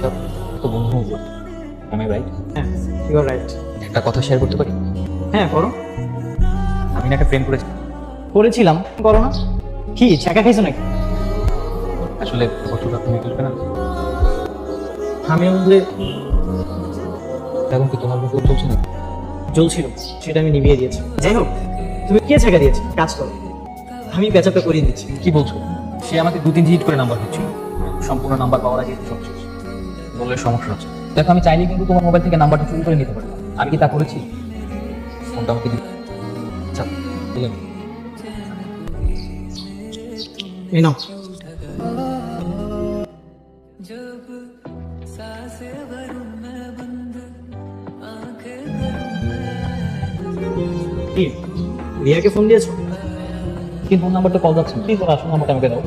তো বন্ধু আমি রাইট? হ্যাঁ, ইউ আর রাইট। একটা কথা শেয়ার করতে পারি? হ্যাঁ, করো। আমি না একটা প্রেম করেছি। করেছিলাম, করো না। কি ছ্যাঁকা খাইছো নাকি? আসলে কতটা তুমি বুঝবে না। আমিও বলতে এখন কি তোমার বুকে চলছে না? জ্বলছিল, সেটা আমি নিভিয়ে দিয়েছি। যাই হোক, তুমি কে ছ্যাঁকা দিয়েছো? কাজ করো, আমি প্যাচাপটা করিয়ে দিচ্ছি। কি বলছো? সে আমাকে 2-3 হিট করে নাম্বার দিচ্ছিল, সম্পূর্ণ নাম্বার পাওয়ার আগে সব শেষ। বললে সমস্যা আছে। দেখো আমি চাইলে কিন্তু তোমার মোবাইল থেকে নাম্বারটা চুরি করে নিতে পারি। আমি কি তা করেছি? ফোনটা আমাকে দিই। আচ্ছা দিলাম। এই নাও। কি রিয়াকে ফোন দিয়েছো? কিন্তু ওর নাম্বারটা কল যাচ্ছে না। প্লিজ ওর আসল নাম্বারটা আমাকে দাও।